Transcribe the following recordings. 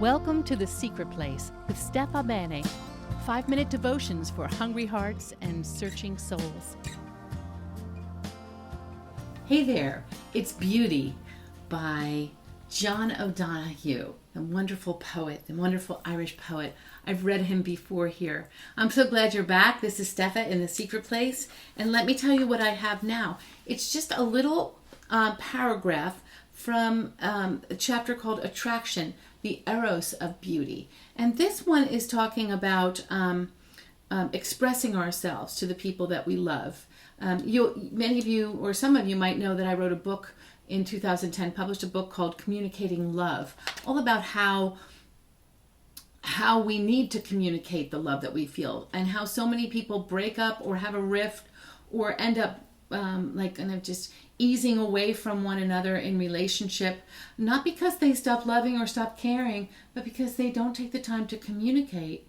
Welcome to The Secret Place with Bennett. 5-minute devotions for hungry hearts and searching souls. Hey there, it's Beauty by John O'Donohue, the wonderful poet, the wonderful Irish poet. I've read him before here. I'm so glad you're back. This is Steffa in The Secret Place, and let me tell you what I have now. It's just a little paragraph from a chapter called Attraction, the Eros of Beauty. And this one is talking about expressing ourselves to the people that we love. Many of you, or some of you might know that I wrote a book in 2010, published a book called Communicating Love, all about how we need to communicate the love that we feel, and how so many people break up or have a rift or end up just easing away from one another in relationship, not because they stop loving or stop caring, but because they don't take the time to communicate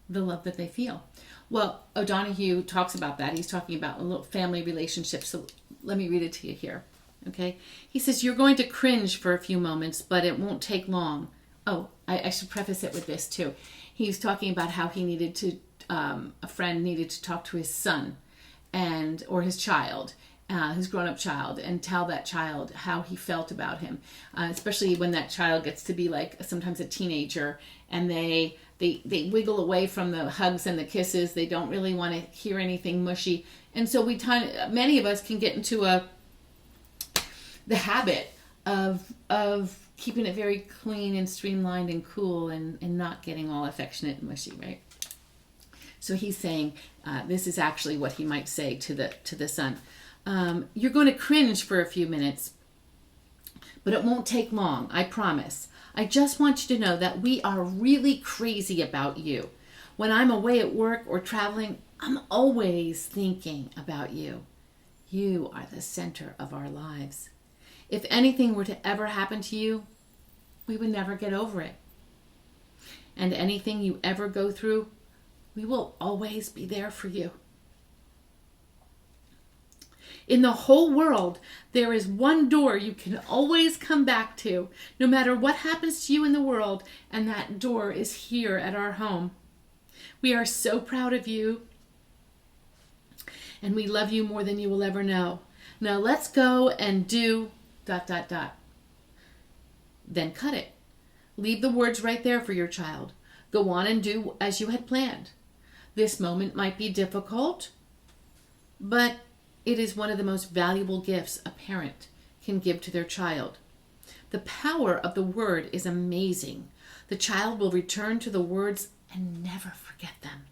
the love that they feel. Well, O'Donohue talks about that. He's talking about a little family relationship. So let me read it to you here. Okay. He says, you're going to cringe for a few moments, but it won't take long. Oh, I should preface it with this too. He's talking about how he needed to, a friend needed to talk to his son or his child, his grown-up child, and tell that child how he felt about him, especially when that child gets to be like sometimes a teenager, and they wiggle away from the hugs and the kisses. They don't really want to hear anything mushy, and so many of us can get into the habit of keeping it very clean and streamlined and cool, and not getting all affectionate and mushy, right? So he's saying this is actually what he might say to the son. You're going to cringe for a few minutes, but it won't take long, I promise. I just want you to know that we are really crazy about you. When I'm away at work or traveling, I'm always thinking about you. You are the center of our lives. If anything were to ever happen to you, we would never get over it. And anything you ever go through, we will always be there for you. In the whole world, there is one door you can always come back to, no matter what happens to you in the world, and that door is here at our home. We are so proud of you, and we love you more than you will ever know. Now let's go and do ... Then cut it. Leave the words right there for your child. Go on and do as you had planned. This moment might be difficult, but it is one of the most valuable gifts a parent can give to their child. The power of the word is amazing. The child will return to the words and never forget them.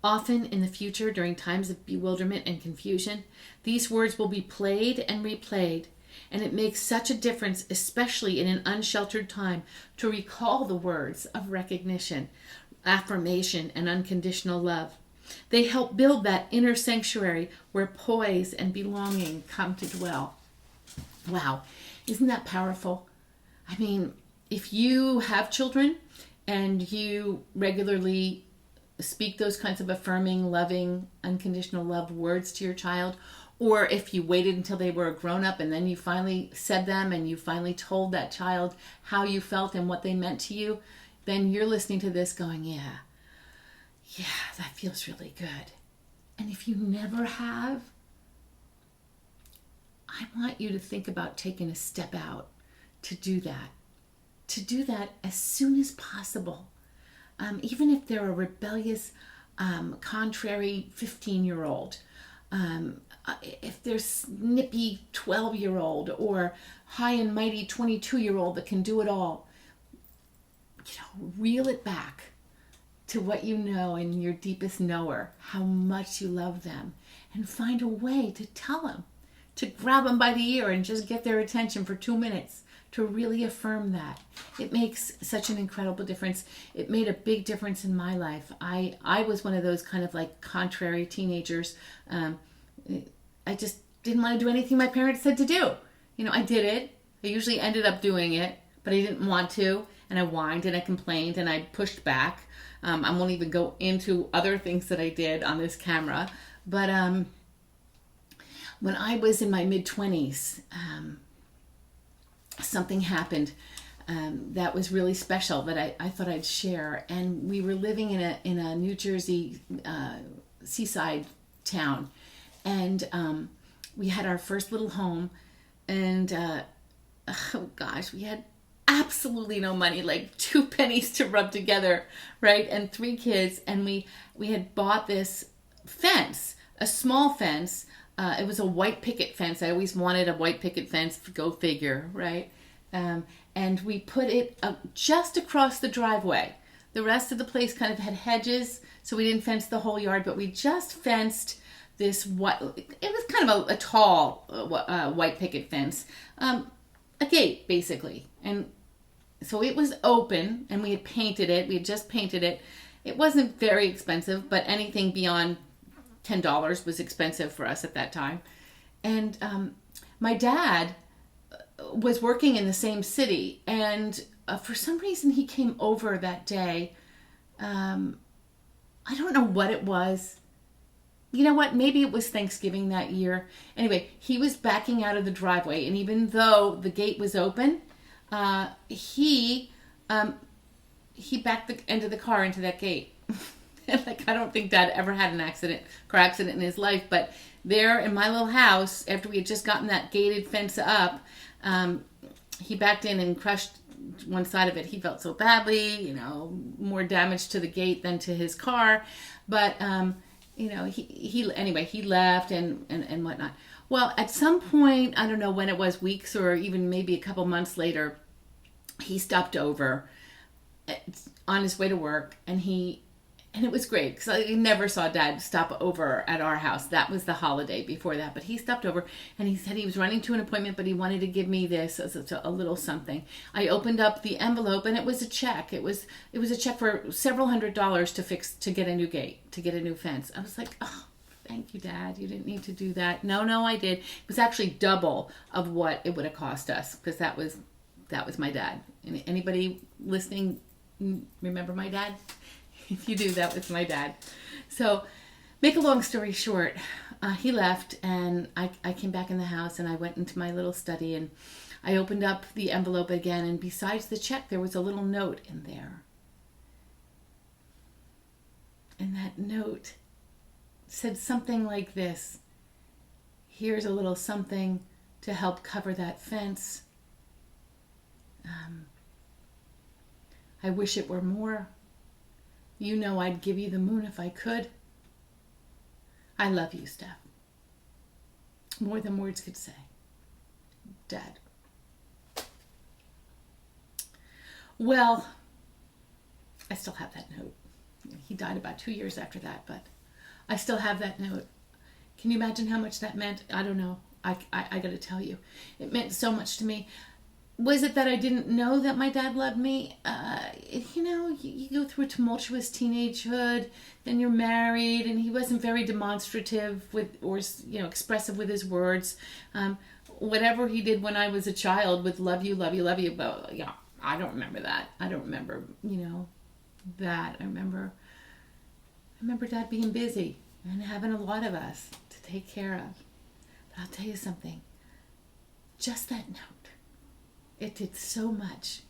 Often in the future, during times of bewilderment and confusion, these words will be played and replayed, and it makes such a difference, especially in an unsheltered time, to recall the words of recognition, affirmation, and unconditional love. They help build that inner sanctuary where poise and belonging come to dwell. Wow, isn't that powerful? I mean, if you have children and you regularly speak those kinds of affirming, loving, unconditional love words to your child, or if you waited until they were a grown-up and then you finally said them and you finally told that child how you felt and what they meant to you, then you're listening to this going, yeah, that feels really good. And if you never have, I want you to think about taking a step out to do that as soon as possible. Even if they're a rebellious, contrary 15-year-old, if they're snippy 12-year-old or high and mighty 22-year-old that can do it all, reel it back to what you know in your deepest knower, how much you love them, and find a way to tell them, to grab them by the ear and just get their attention for 2 minutes, to really affirm that. It makes such an incredible difference. It made a big difference in my life. I was one of those kind of like contrary teenagers. I just didn't want to do anything my parents said to do. I did it. I usually ended up doing it, but I didn't want to. And I whined and I complained and I pushed back. I won't even go into other things that I did on this camera. But when I was in my mid-20s, something happened that was really special that I thought I'd share. And we were living in a New Jersey seaside town, and we had our first little home, and oh gosh, we had absolutely no money, like 2 pennies to rub together, right? And 3 kids, and we had bought this fence, a small fence. It was a white picket fence. I always wanted a white picket fence, go figure, right? And we put it just across the driveway. The rest of the place kind of had hedges, so we didn't fence the whole yard, but we just fenced this white, it was kind of a tall white picket fence, a gate basically. And so it was open, and we had painted it. We had just painted it. It wasn't very expensive, but anything beyond $10 was expensive for us at that time. And my dad was working in the same city, and for some reason he came over that day. I don't know what it was. You know what? Maybe it was Thanksgiving that year. Anyway, he was backing out of the driveway, and even though the gate was open, he backed the end of the car into that gate. Like, I don't think Dad ever had car accident in his life, but there in my little house, after we had just gotten that gated fence up, he backed in and crushed one side of it. He felt so badly, more damage to the gate than to his car, but he left and whatnot. Well, at some point, I don't know when it was, weeks or even maybe a couple months later, he stopped over on his way to work, and it was great because I never saw Dad stop over at our house. That was the holiday before that, but he stopped over, and he said he was running to an appointment, but he wanted to give me this as a little something. I opened up the envelope, and it was a check. It was a check for several $100s to get a new gate, to get a new fence. I was like, oh, thank you, Dad. You didn't need to do that. No, I did. It was actually double of what it would have cost us, because that was my dad. Anybody listening remember my dad? If you do, that was my dad. So, make a long story short, he left, and I came back in the house, and I went into my little study, and I opened up the envelope again, and besides the check, there was a little note in there. And that note said something like this: here's a little something to help cover that fence. I wish it were more. I'd give you the moon if I could. I love you, Steph. More than words could say. Dad. Well, I still have that note. He died about 2 years after that, but I still have that note. Can you imagine how much that meant? I don't know. I got to tell you. It meant so much to me. Was it that I didn't know that my dad loved me? You go through a tumultuous teenagehood, then you're married, and he wasn't very demonstrative or expressive with his words. Whatever he did when I was a child with love you, but yeah, I don't remember that. I don't remember, that. I remember Dad being busy and having a lot of us to take care of. But I'll tell you something. Just that note. It did so much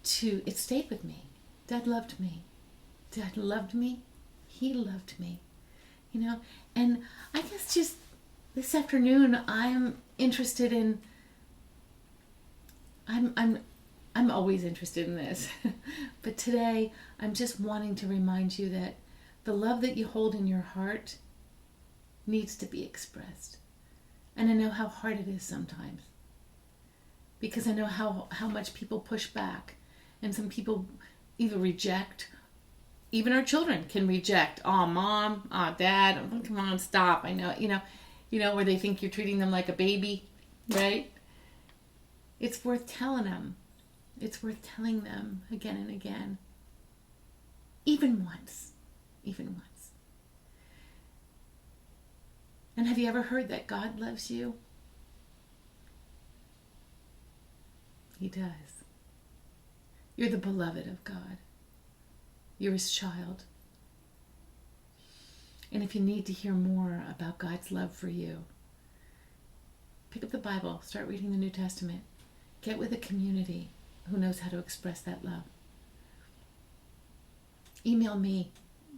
it stayed with me. Dad loved me. Dad loved me. He loved me. And I guess just this afternoon I'm interested in, I'm always interested in this, but today I'm just wanting to remind you that the love that you hold in your heart needs to be expressed. And I know how hard it is sometimes, because I know how much people push back, and some people either reject, even our children can reject. Oh, Mom, oh, Dad, come on, stop. I know, or they think you're treating them like a baby, right? It's worth telling them. It's worth telling them again and again. Even once. And have you ever heard that God loves you? He does. You're the beloved of God. You're his child. And if you need to hear more about God's love for you, pick up the Bible, start reading the New Testament, get with a community, who knows how to express that love. Email me.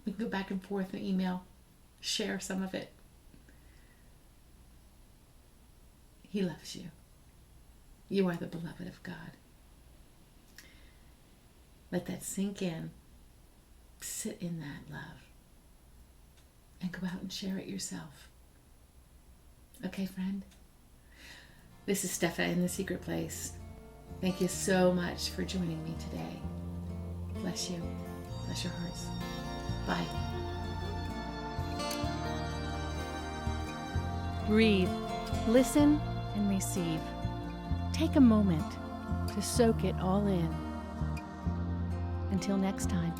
We can go back and forth in email. Share some of it. He loves you. You are the beloved of God. Let that sink in. Sit in that love. And go out and share it yourself. Okay, friend? This is Steffa in the Secret Place. Thank you so much for joining me today. Bless you. Bless your hearts. Bye. Breathe, listen, and receive. Take a moment to soak it all in. Until next time.